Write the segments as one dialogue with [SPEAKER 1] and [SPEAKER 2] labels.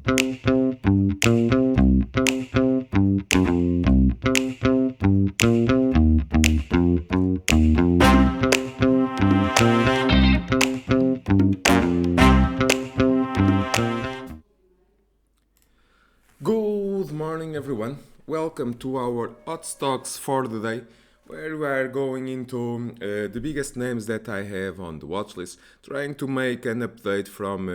[SPEAKER 1] Good morning, everyone. Welcome to our hot stocks for the day, where we are going into the biggest names that I have on the watch list, trying to make an update from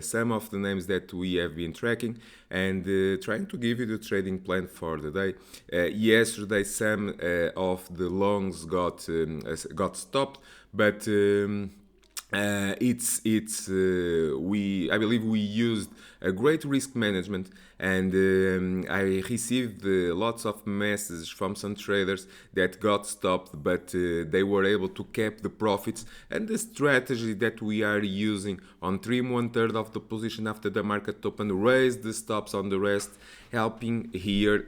[SPEAKER 1] some of the names that we have been tracking, and trying to give you the trading plan for the day. Yesterday, some of the longs got stopped, but. It's we I believe we used a great risk management, and I received lots of messages from some traders that got stopped, but they were able to keep the profits. And the strategy that we are using on trim 1/3 of the position after the market open, raise the stops on the rest, helping here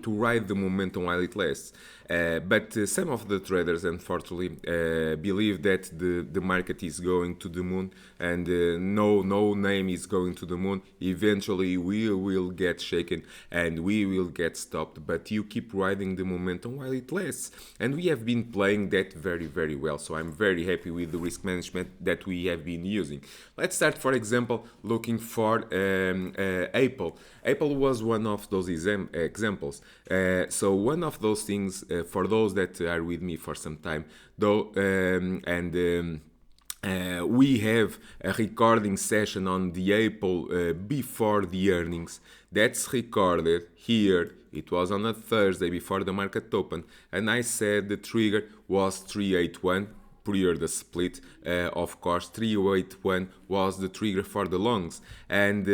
[SPEAKER 1] to ride the momentum while it lasts. But some of the traders, unfortunately, believe that the market is going to the moon, and no name is going to the moon. Eventually, we will get shaken and we will get stopped. But you keep riding the momentum while it lasts, and we have been playing that very well. So I'm very happy with the risk management that we have been using. Let's start, for example, looking for Apple. Apple was one of those examples. So one of those things for those that are with me for some time, though, we have a recording session on the Apple before the earnings. That's recorded here. It was on a Thursday before the market opened, and I said the trigger was 381 prior the split. Of course, 381 was the trigger for the longs, and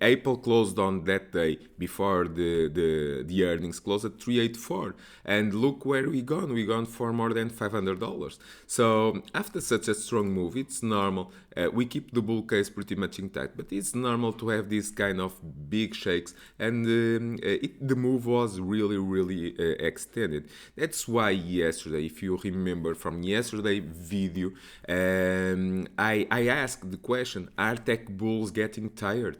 [SPEAKER 1] Apple closed on that day before the earnings closed at 384, and look where we gone for more than $500. So after such a strong move, it's normal. We keep the bull case pretty much intact, but it's normal to have this kind of big shakes, and the move was really extended. That's why yesterday, if you remember from yesterday video, I asked the question, are tech bulls getting tired?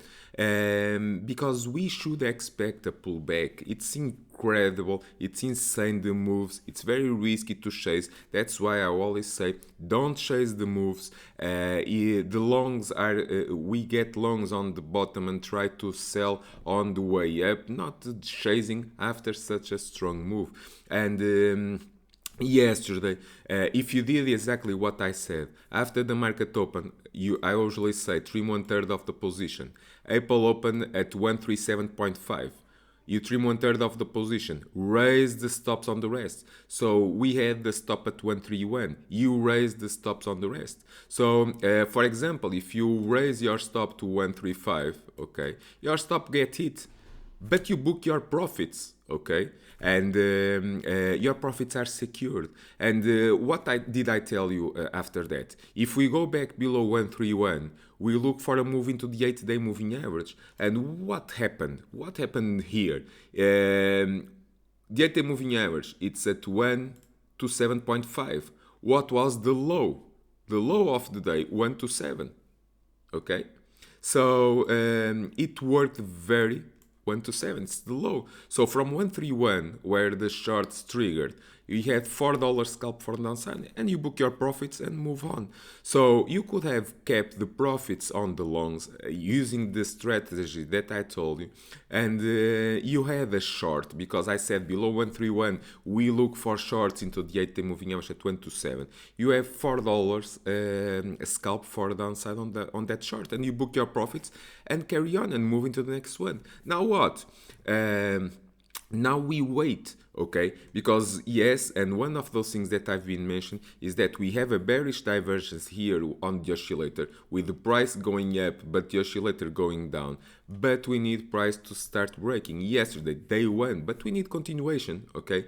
[SPEAKER 1] Because we should expect a pullback. It's incredible, it's insane, the moves, it's very risky to chase. That's why I always say don't chase the moves. The longs are we get longs on the bottom and try to sell on the way up, not chasing after such a strong move. And yesterday, if you did exactly what I said after the market open, I usually say trim 1/3 of the position. Apple opened at 137.5. You trim 1/3 of the position, raise the stops on the rest. So we had the stop at 131. You raise the stops on the rest. So for example, if you raise your stop to 135, okay, your stop get hit, but you book your profits, okay, and your profits are secured. And did I tell you after that? If we go back below 131, we look for a move into the 8-day moving average. And what happened? What happened here? The 8-day moving average, it's at 1 to 7.5. What was the low? The low of the day, 1 to 7. Okay? So it worked very 1 to 7, it's the low. So from 131, where the shorts triggered, you had $4 scalp for downside, and you book your profits and move on. So you could have kept the profits on the longs using the strategy that I told you, and you had a short, because I said below 131 we look for shorts into the 8-day moving average at 1 to 7. You have $4 scalp for downside on that short, and you book your profits and carry on and move into the next one. Now what? Now we wait, okay? Because yes, and one of those things that I've been mentioning is that we have a bearish divergence here on the oscillator, with the price going up but the oscillator going down. But we need price to start breaking. Yesterday, day one, but we need continuation, okay?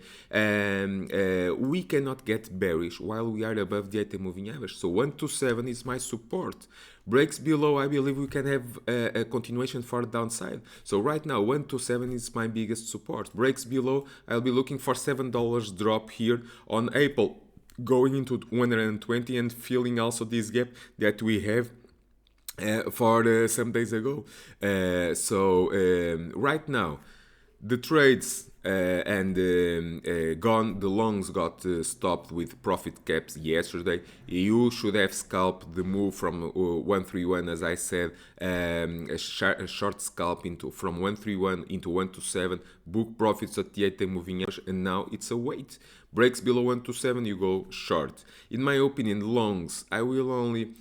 [SPEAKER 1] We cannot get bearish while we are above the 8-day moving average. So 1 to 7 is my support. Breaks below, I believe we can have a continuation for downside. So right now, 1 to 7 is my biggest support. Breaks below, I'll be looking for $7 drop here on Apple, going into 120 and filling also this gap that we have for some days ago. Right now, the trades gone. The longs got stopped with profit caps yesterday. You should have scalped the move from 131, as I said, a short scalp into from 131 into 127. Book profits at the 8-day moving average, and now it's a wait. Breaks below 127, you go short. In my opinion, longs, I will only.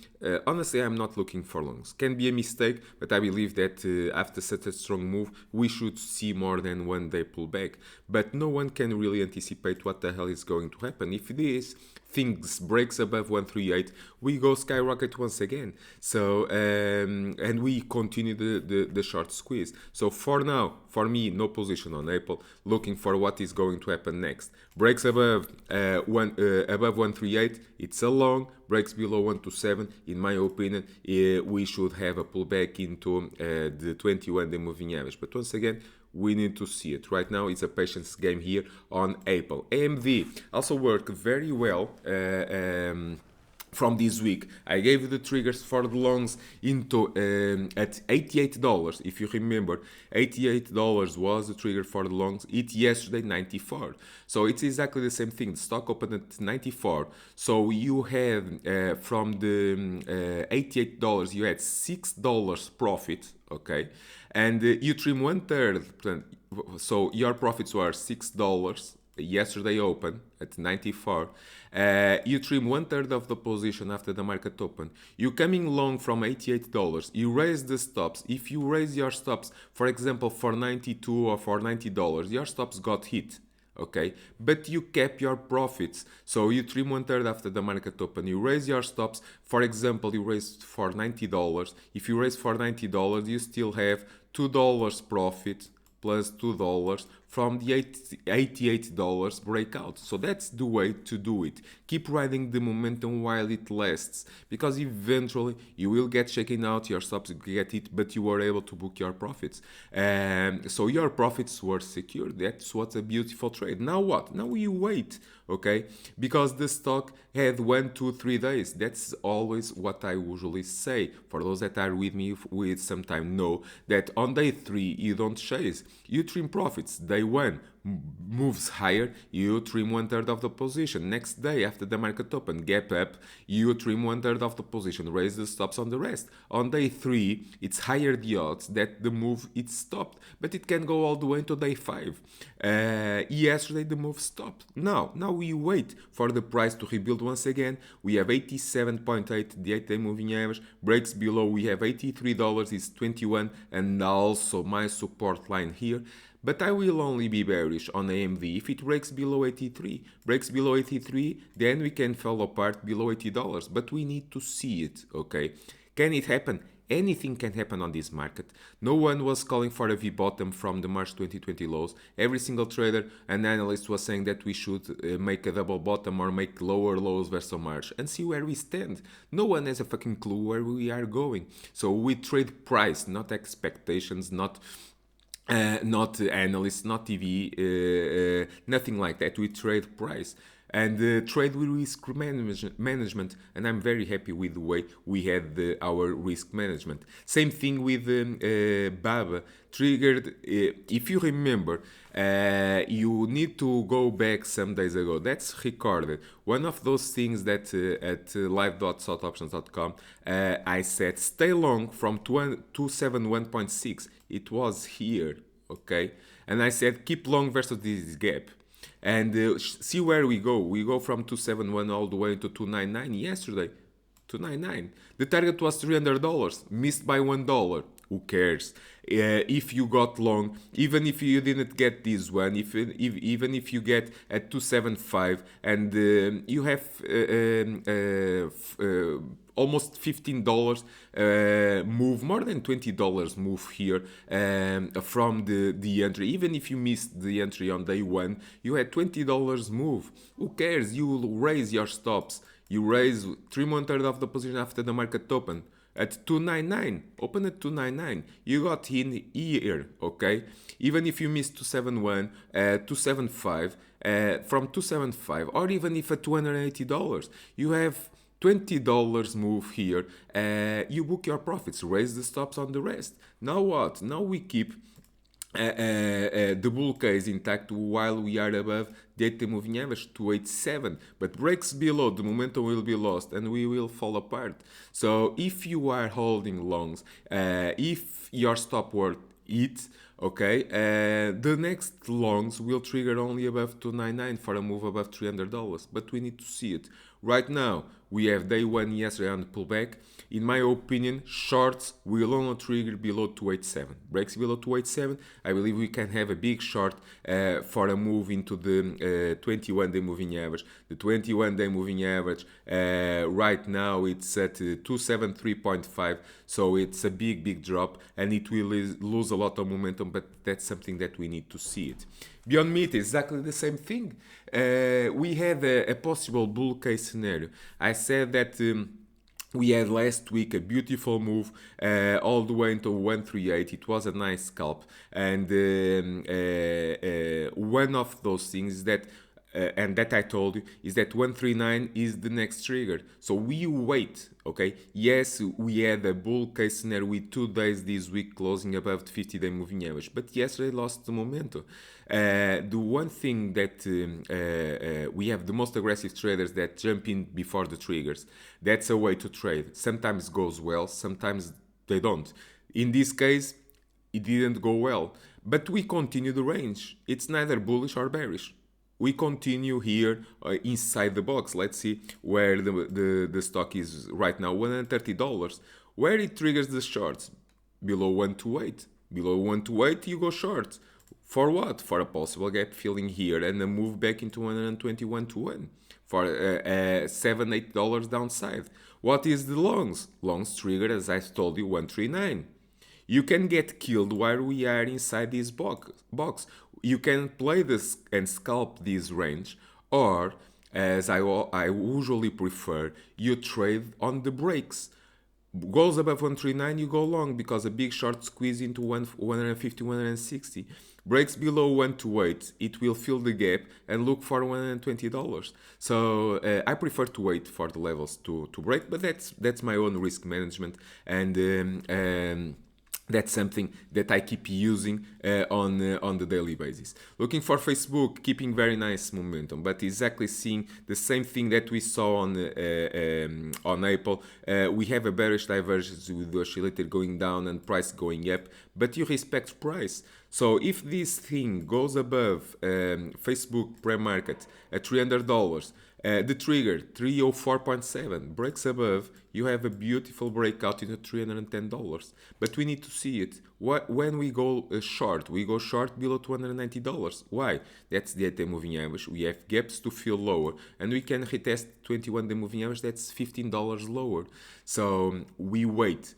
[SPEAKER 1] Honestly, I'm not looking for longs. Can be a mistake, but I believe that after such a strong move, we should see more than one day pullback. But no one can really anticipate what the hell is going to happen. If this things breaks above 138, we go skyrocket once again. And we continue the short squeeze. So for now, for me, no position on Apple. Looking for what is going to happen next. Breaks above above 138, it's a long. Breaks below 127, in my opinion, we should have a pullback into the 21-day moving average. But once again, we need to see it. Right now, it's a patience game here on Apple. AMD also worked very well. From this week, I gave you the triggers for the longs into at $88. If you remember, $88 was the trigger for the longs. It yesterday 94. So it's exactly the same thing. The stock opened at 94. So you had from the $88, you had $6 profit. Okay, and you trim 1/3. So your profits were $6 yesterday open at 94. You trim 1/3 of the position after the market open. You coming long from $88. You raise the stops. If you raise your stops, for example, for 92 or for $90, your stops got hit. Okay, but you kept your profits. So you trim 1/3 after the market open. You raise your stops. For example, you raised for $90. If you raise for $90, you still have $2 profit plus $2 from the $88 breakout. So that's the way to do it. Keep riding the momentum while it lasts, because eventually you will get shaken out, your stops get hit, but you were able to book your profits. So your profits were secured. That's what a beautiful trade. Now what? Now you wait, okay? Because the stock had 1, 2, 3 days. That's always what I usually say. For those that are with me with some time know that on day 3 you don't chase. You trim profits. Day 1 moves higher, you trim 1/3 of the position. Next day, after the market open, gap up, you trim 1/3 of the position, raise the stops on the rest. On day 3, it's higher the odds that the move is stopped, but it can go all the way to day 5. Yesterday, the move stopped. Now we wait for the price to rebuild once again. We have 87.8, the 8-day moving average. Breaks below, we have $83, is 21, and also my support line here. But I will only be bearish on AMD if it breaks below 83. Breaks below 83, then we can fall apart below $80. But we need to see it, okay? Can it happen? Anything can happen on this market. No one was calling for a V-bottom from the March 2020 lows. Every single trader and analyst was saying that we should make a double bottom or make lower lows versus March and see where we stand. No one has a fucking clue where we are going. So we trade price, not expectations, not analysts, not TV, nothing like that. We trade price and trade with risk management, and I'm very happy with the way we had our risk management. Same thing with BABA triggered. If you remember, you need to go back some days ago. That's recorded. One of those things that at live.saltoptions.com I said stay long from 271.6. It was here, okay? And I said keep long versus this gap. And see where we go. We go from 271 all the way to 299 yesterday. 299. The target was $300, missed by $1. Who cares? If you got long, even if you didn't get this one, even if you get at 275 and you have almost $15 move, more than $20 move here from the entry. Even if you missed the entry on day 1, you had $20 move. Who cares? You will raise your stops. You raise 3/1/3 of the position after the market open at 299. Open at 299. You got in here, okay? Even if you missed 271, 275, from 275, or even if at $280, you have $20 move here, you book your profits, raise the stops on the rest. Now what? Now we keep the bull case intact while we are above the 8-day moving average, 287, but breaks below, the momentum will be lost and we will fall apart. So if you are holding longs, if your stop were hit, okay, the next longs will trigger only above 299 for a move above $300, but we need to see it. Right now, we have day one yesterday on the pullback. In my opinion, shorts will only trigger below 287. Breaks below 287, I believe we can have a big short for a move into the 21-day moving average. The 21-day moving average right now it's at 273.5, so it's a big drop and it will lose a lot of momentum, but that's something that we need to see it. Beyond meat, exactly the same thing. We had a possible bull case scenario. I said that we had last week a beautiful move all the way into 138. It was a nice scalp, and one of those things that and that I told you is that 139 is the next trigger. So we wait, okay? Yes, we had a bull case scenario with 2 days this week closing above the 50-day moving average, but yesterday lost the momentum. The one thing that we have the most aggressive traders that jump in before the triggers. That's a way to trade. Sometimes goes well, sometimes they don't. In this case, it didn't go well, but we continue the range. It's neither bullish or bearish. We continue here inside the box. Let's see where the stock is right now, $130. Where it triggers the shorts? Below 128. Below 128, you go short. For what? For a possible gap filling here and a move back into 121 to 1 for $7-8 downside. What is the longs? Longs trigger, as I told you, 139. You can get killed while we are inside this box. You can play this and scalp this range, or as I usually prefer, you trade on the breaks. Goes above 139, you go long because a big short squeeze into 150, 160. Breaks below 128, it will fill the gap and look for $120. So I prefer to wait for the levels to break, but that's my own risk management, and that's something that I keep using on the daily basis. Looking for Facebook, keeping very nice momentum, but exactly seeing the same thing that we saw on Apple. We have a bearish divergence with the oscillator going down and price going up, but you respect price. So if this thing goes above Facebook pre-market at $300, the trigger 304.7 breaks above, you have a beautiful breakout into $310. But we need to see it. When we go short, we go short below $290. Why? That's the 8-day moving average. We have gaps to fill lower, and we can retest 21-day moving average. That's $15 lower. So we wait.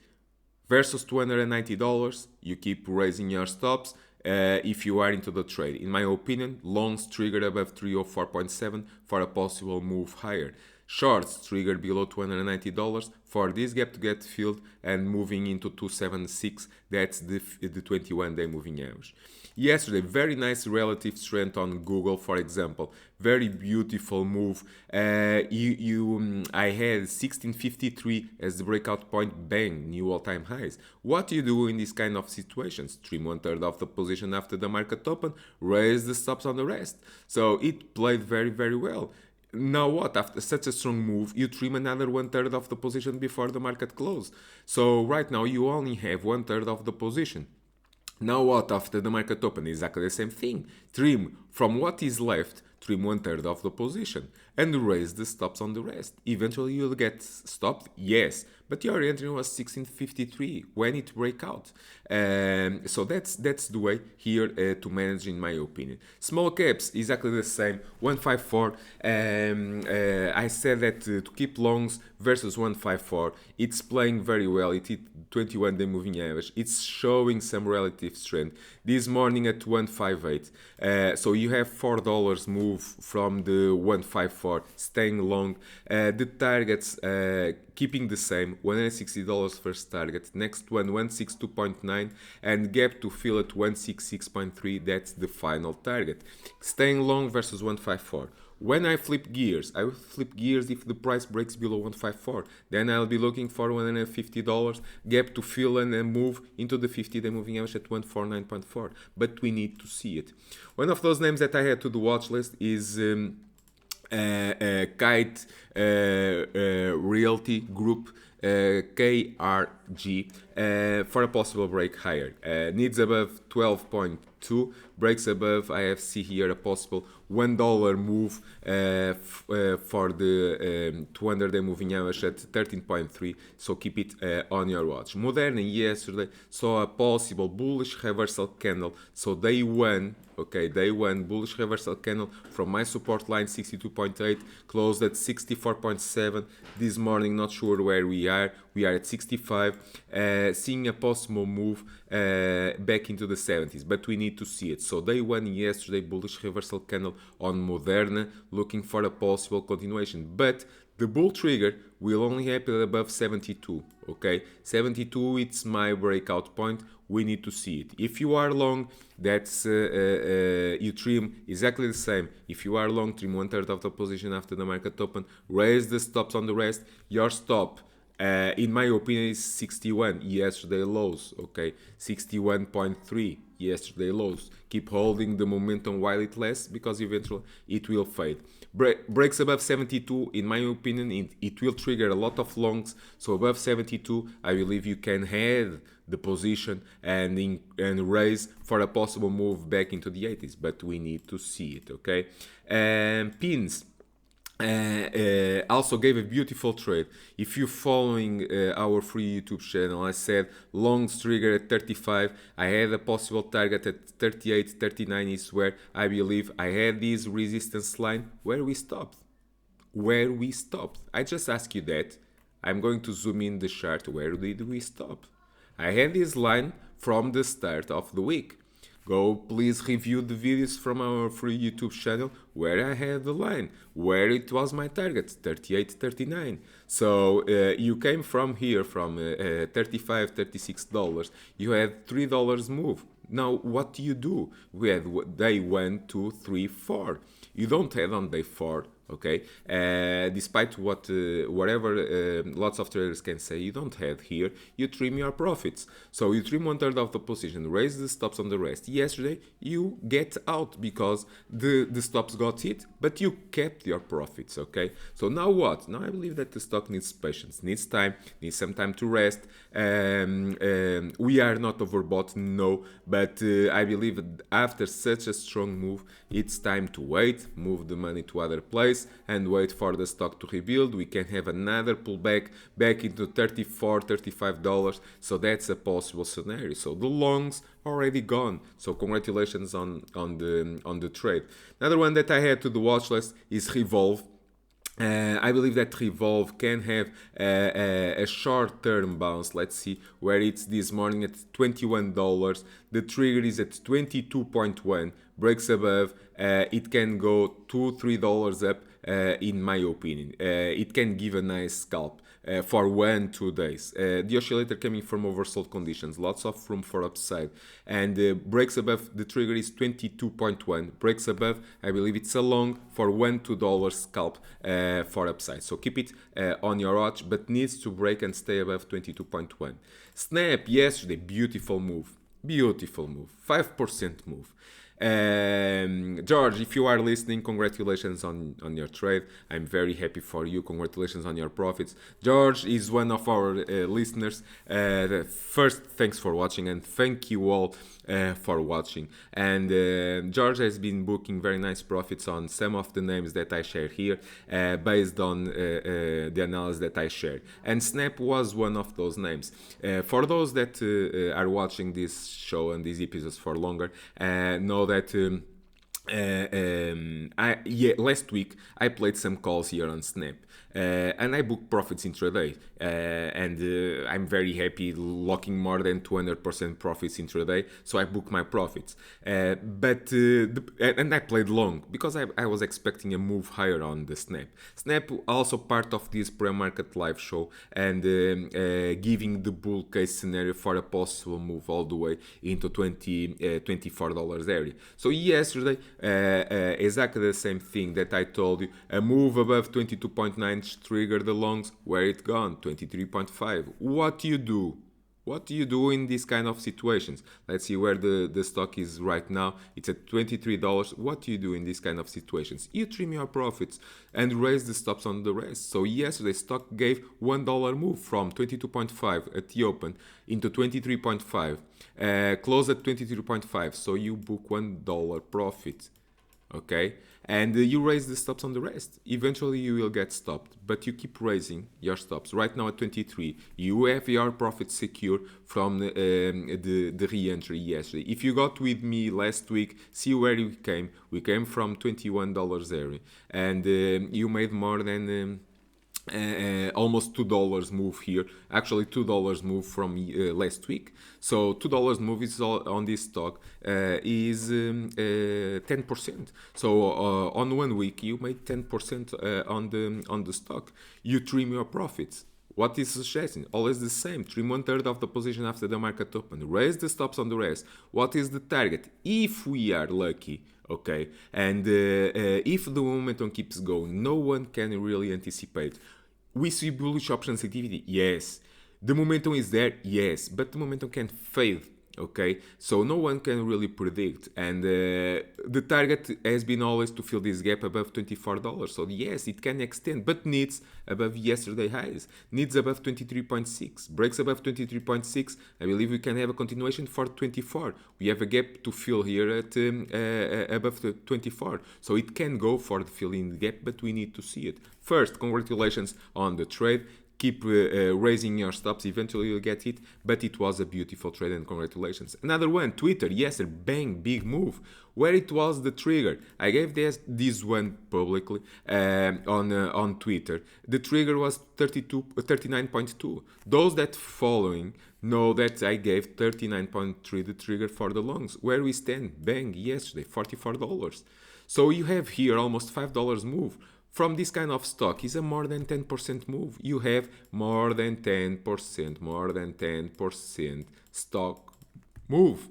[SPEAKER 1] Versus $290, you keep raising your stops. If you are into the trade. In my opinion, longs trigger above 304.7 for a possible move higher. Shorts trigger below $290 for this gap to get filled and moving into 276. That's the 21-day moving average. Yesterday, very nice relative strength on Google, for example. Very beautiful move. I had 1653 as the breakout point, bang, new all-time highs. What do you do in these kind of situations? Trim 1/3 of the position after the market open, raise the stops on the rest. So it played very well. Now what? After such a strong move, you trim another 1/3 of the position before the market close. So right now you only have 1/3 of the position. Now what? After the market open, exactly the same thing. Trim from what is left, trim 1/3 of the position and raise the stops on the rest. Eventually you'll get stopped, yes, but your entry was 1653 when it break out. So that's the way here to manage, in my opinion. Small caps, exactly the same. 154. I said that to keep longs versus 154, it's playing very well. It hit 21-day moving average. It's showing some relative strength. This morning at 158. So you have $4 move from the 154, staying long. The targets keeping the same, $160 first target, next one 162.9, and gap to fill at 166.3. That's the final target. Staying long versus 154. When I flip gears, I will flip gears if the price breaks below 154. Then I'll be looking for $150 gap to fill and then move into the 50-day moving average at 149.4. But we need to see it. One of those names that I had to the watch list is Kite Realty Group, KRG, for a possible break higher. Needs above 12.2, breaks above. I have see here a possible $1 move for the 200-day moving average at 13.3. So keep it on your watch. Moderna yesterday saw a possible bullish reversal candle. So day one bullish reversal candle from my support line 62.8, closed at 64.7 this morning. Not sure where we are at 65, seeing a possible move back into the 70s, but we need to see it. So day one yesterday bullish reversal candle on Moderna, looking for a possible continuation, but the bull trigger will only happen above 72. Okay, 72, it's my breakout point. We need to see it. If you are long, that's you trim exactly the same. If you are long, trim 1/3 of the position after the market open. Raise the stops on the rest. Your stop, in my opinion, is 61 yesterday lows. Okay, 61.3 yesterday lows. Keep holding the momentum while it lasts, because eventually it will fade. Breaks above 72, in my opinion, it will trigger a lot of longs. So above 72, I believe you can head the position and raise for a possible move back into the 80s, but we need to see it. Okay, pins. Also gave a beautiful trade. If you're following our free YouTube channel, I said longs trigger at 35. I had a possible target at 38, 39 is where I believe I had this resistance line where we stopped. I just ask you that. I'm going to zoom in the chart. Where did we stop? I had this line from the start of the week. Go please review the videos from our free YouTube channel where I had the line, where it was my target, 38, 39. So you came from here from $35, $36. You had $3 move. Now what do? We had day 1, 2, 3, 4. You don't head on day 4. Okay, despite whatever lots of traders can say, you don't head here, you trim your profits. So you trim 1/3 of the position, raise the stops on the rest. Yesterday you get out because the stops got hit, but you kept your profits. Okay, so now what? Now I believe that the stock needs patience, needs time, needs some time to rest. We are not overbought, no, but I believe after such a strong move, it's time to wait, move the money to other place, and wait for the stock to rebuild. We can have another pullback back into $34, $35. So that's a possible scenario. So the longs already gone. So congratulations on the trade. Another one that I had to the watch list is Revolve. I believe that Revolve can have a short-term bounce. Let's see where it's this morning at $21. The trigger is at 22.1. Breaks above. It can go $2-3 up. In my opinion, it can give a nice scalp for 1-2 days. The oscillator coming from oversold conditions, lots of room for upside, and breaks above. The trigger is 22.1. Breaks above, I believe it's a long for $1-2 scalp for upside. So keep it on your watch, but needs to break and stay above 22.1. Snap yesterday, beautiful move, 5% move. George, if you are listening, congratulations on your trade. I'm very happy for you. Congratulations on your profits. George is one of our listeners. First, thanks for watching, and thank you all for watching. And George has been booking very nice profits on some of the names that I share here, based on the analysis that I shared. And Snap was one of those names. For those that are watching this show and these episodes for longer, know that last week I played some calls here on Snap. and I book profits intraday, and I'm very happy locking more than 200% profits intraday, so I book my profits. And I played long because I was expecting a move higher on the Snap. Snap also part of this pre-market live show and giving the bull case scenario for a possible move all the way into $24 area. So yesterday, exactly the same thing that I told you, a move above 22.9 triggered the longs. Where it gone? 23.5. What do you do? What do you do in these kind of situations? Let's see where the stock is right now. It's at $23. What do you do in these kind of situations? You trim your profits and raise the stops on the rest. So yesterday stock gave $1 move from 22.5 at the open into 23.5. Close at 23.5. So you book $1 profit. Okay, and you raise the stops on the rest. Eventually you will get stopped, but you keep raising your stops. Right now at 23, you have your profit secure from the re-entry yesterday. If you got with me last week, see where we came. We came from $21 area, and you made more than almost $2 move here. Actually, $2 move from last week. So $2 move is on this stock is 10%. So on 1 week you made 10% on the stock. You trim your profits. What is suggesting? Always the same. Trim 1/3 of the position after the market open. Raise the stops on the rest. What is the target? If we are lucky, okay, and if the momentum keeps going, no one can really anticipate. We see bullish options activity, yes. The momentum is there, yes, but the momentum can fade, okay? So no one can really predict, and the target has been always to fill this gap above $24. So yes, it can extend, but needs above yesterday highs, needs above 23.6, breaks above 23.6. I believe we can have a continuation for 24. We have a gap to fill here at above the 24, so it can go for the filling the gap, but we need to see it. First, congratulations on the trade. Keep raising your stops. Eventually you'll get it, but it was a beautiful trade and congratulations. Another one, Twitter. Yes, bang, big move. Where it was the trigger? I gave this one publicly on Twitter. The trigger was 39.2. Those that following know that I gave 39.3 the trigger for the longs. Where we stand? Bang, yesterday, $44. So you have here almost $5 move. From this kind of stock is a more than 10% move. You have more than 10% stock move.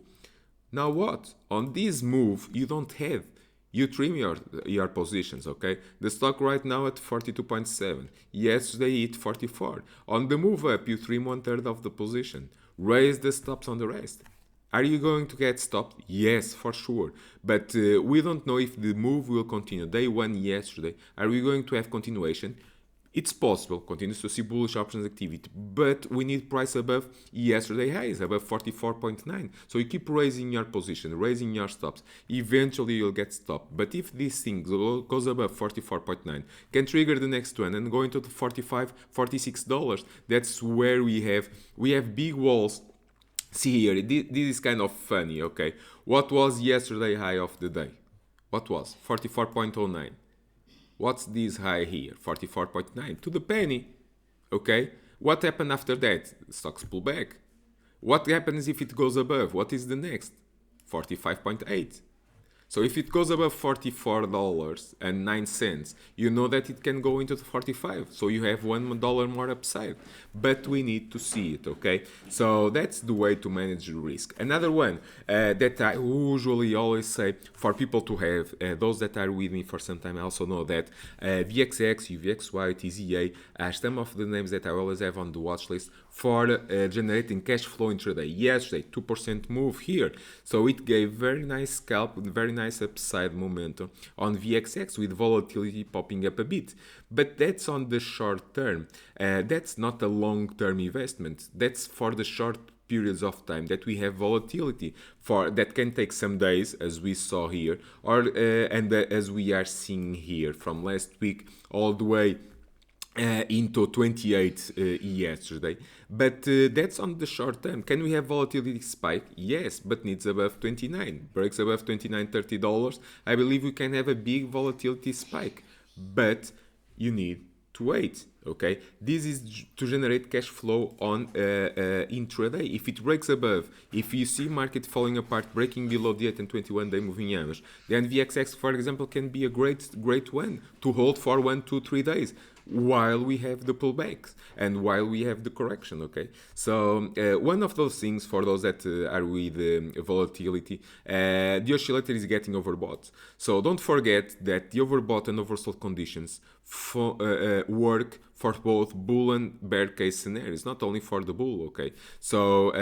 [SPEAKER 1] Now what? On this move, you don't have. You trim your positions, okay? The stock right now at 42.7. Yesterday it 44. On the move up, you trim 1/3 of the position. Raise the stops on the rest. Are you going to get stopped? Yes, for sure. But we don't know if the move will continue. Day one yesterday. Are we going to have continuation? It's possible. Continues to see bullish options activity. But we need price above yesterday highs, above 44.9. So you keep raising your position, raising your stops. Eventually you'll get stopped. But if this thing goes above 44.9, can trigger the next one and go into the $45, $46, that's where we have big walls. See here, this is kind of funny, okay? What was yesterday high of the day? What was? 44.09. What's this high here? 44.9 to the penny, okay? What happened after that? Stocks pull back. What happens if it goes above? What is the next? 45.8. So if it goes above $44.09, you know that it can go into the 45. So you have $1 more upside. But we need to see it, okay? So that's the way to manage the risk. Another one that I usually always say for people to have, those that are with me for some time, I also know that VXX, UVXY, TZA are some of the names that I always have on the watch list for generating cash flow intraday. Yesterday, 2% move here. So it gave very nice scalp, very nice upside momentum on VXX with volatility popping up a bit. But that's on the short term. That's not a long-term investment. That's for the short periods of time that we have volatility for that can take some days, as we saw here, or as we are seeing here from last week all the way into 28 yesterday. But that's on the short term. Can we have volatility spike? Yes, but needs above 29. Breaks above 29, $30. I believe we can have a big volatility spike. But you need to wait. Okay, this is to generate cash flow on intraday. If it breaks above, if you see market falling apart, breaking below the 8 and 21 day moving average, then VXX, for example, can be a great one to hold for 1, 2, 3 days while we have the pullbacks and while we have the correction. Okay, so one of those things for those that are with volatility, the oscillator is getting overbought. So don't forget that the overbought and oversold conditions work for both bull and bear case scenarios, not only for the bull. Okay, so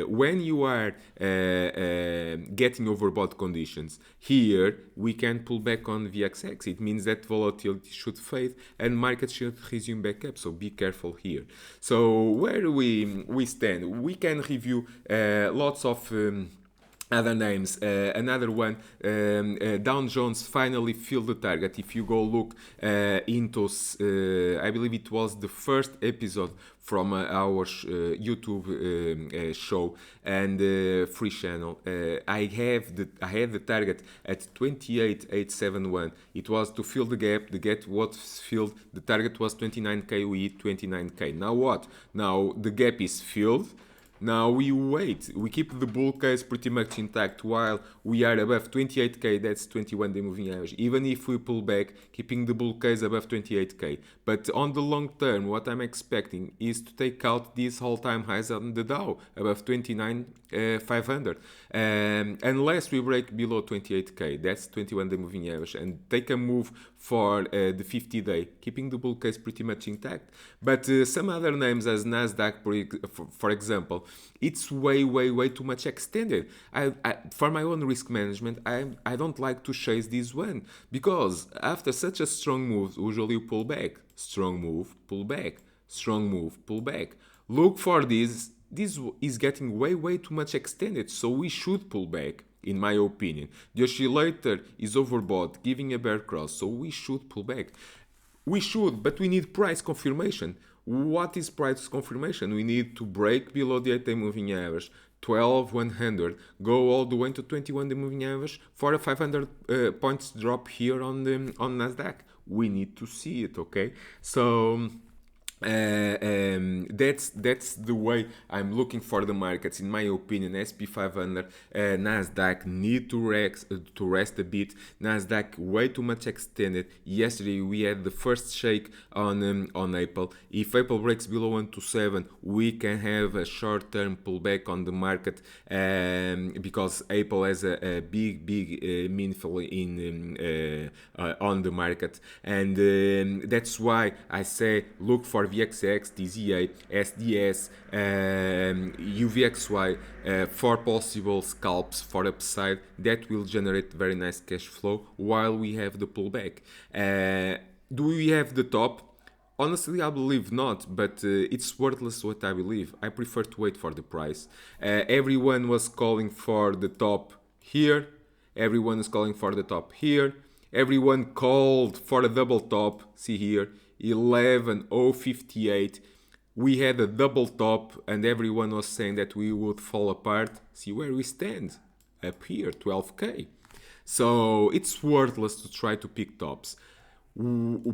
[SPEAKER 1] when you are getting overbought conditions, here we can pull back on VXX. It means that volatility should fade and market should resume back up. So be careful here. So where we stand, we can review lots of other names. Another one, Dow Jones finally filled the target. If you go look into, I believe it was the first episode from our YouTube show and free channel. I had the target at 28,871. It was to fill the gap. The gap was filled. The target was 29k. We hit 29k. Now what? Now the gap is filled. Now we wait. We keep the bull case pretty much intact while we are above 28k. That's 21 day moving average. Even if we pull back, keeping the bull case above 28k. But on the long term, what I'm expecting is to take out these all-time highs on the Dow above 29,500. Unless we break below 28k, that's 21 day moving average, and take a move for the 50 day, keeping the bull case pretty much intact. But some other names as Nasdaq, for example, it's way too much extended. For my own risk management, I don't like to chase this one, because after such a strong move, usually you pull back. Strong move, pull back. Strong move, pull back. Look for this. This is getting way too much extended, so we should pull back, in my opinion. The oscillator is overbought, giving a bear cross, so we should pull back. We should, but we need price confirmation. What is price confirmation? We need to break below the 8-day moving average, 12,100, go all the way to 21-day moving average for a 500 points drop here on Nasdaq. We need to see it, okay? So that's the way I'm looking for the markets, in my opinion. SP 500, Nasdaq need to rest a bit. Nasdaq way too much extended. Yesterday we had the first shake on Apple. If Apple breaks below 127, we can have a short-term pullback on the market, because Apple has a big meaningful in on the market, and that's why I say look for VXX, TZA, SDS, UVXY for possible scalps for upside that will generate very nice cash flow while we have the pullback. Do we have the top? Honestly, I believe not, but it's worthless what I believe. I prefer to wait for the price. Everyone was calling for the top here. Everyone is calling for the top here. Everyone called for a double top. See here, 11,058. We had a double top and everyone was saying that we would fall apart. See where we stand, up here, 12k. So it's worthless to try to pick tops.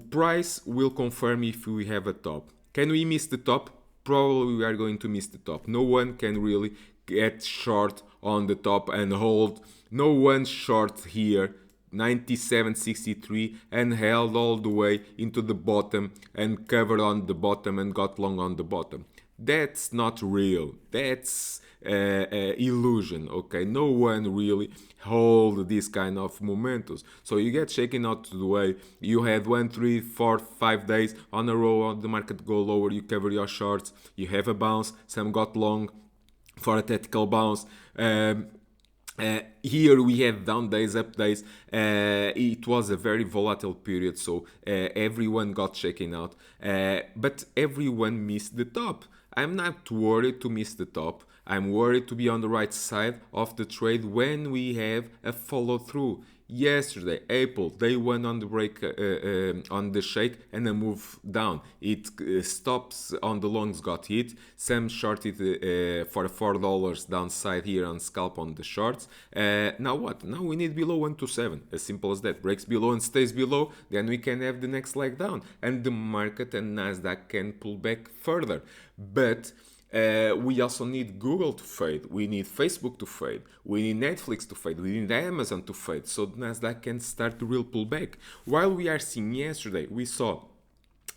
[SPEAKER 1] Price will confirm if we have a top. Can we miss the top? Probably we are going to miss the top. No one can really get short on the top and hold. No one short here, 97.63, and held all the way into the bottom and covered on the bottom and got long on the bottom. That's not real. That's illusion. Okay, no one really hold this kind of momentum. So you get shaken out to the way. You had 1, 3, 4, 5 days on a row on the market go lower. You cover your shorts. You have a bounce. Some got long for a tactical bounce. Here we have down days, up days. It was a very volatile period, so everyone got shaken out. But everyone missed the top. I'm not worried to miss the top. I'm worried to be on the right side of the trade when we have a follow through. yesterday, Apple, they went on the break on the shake and a move down. It stops on the longs got hit. Some shorted for $4 downside here on scalp on the shorts. Now what? Now we need below 127. As simple as that. Breaks below and stays below, then we can have the next leg down, and the market and Nasdaq can pull back further. But we also need Google to fade. We need Facebook to fade. We need Netflix to fade. We need Amazon to fade. So the Nasdaq can start to real pullback. While we are seeing yesterday, we saw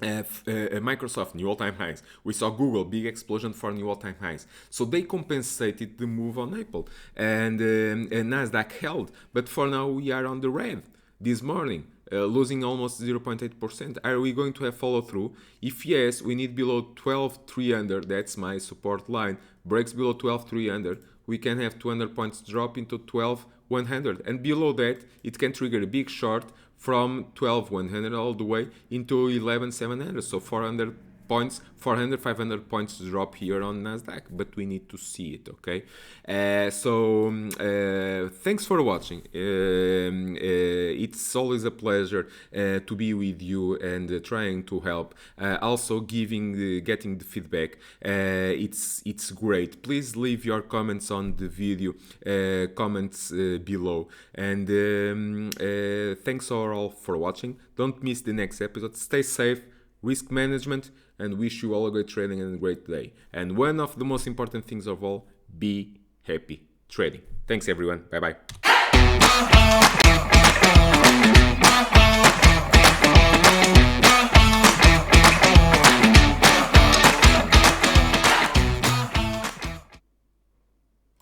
[SPEAKER 1] Microsoft new all-time highs. We saw Google big explosion for new all-time highs. So they compensated the move on Apple, and Nasdaq held. But for now we are on the red this morning. Losing almost 0.8%. Are we going to have follow through? If yes, we need below 12,300. That's my support line. Breaks below 12,300. We can have 200 points drop into 12,100. And below that, it can trigger a big short from 12,100 all the way into 11,700. So 400 points, 400, 500 points drop here on Nasdaq, but we need to see it, okay? Thanks for watching. It's always a pleasure to be with you and trying to help. Also getting the feedback. It's great. Please leave your comments on the video, comments below. And thanks all for watching. Don't miss the next episode. Stay safe, risk management, and wish you all a great trading and a great day. And one of the most important things of all, be happy trading. Thanks everyone. Bye bye.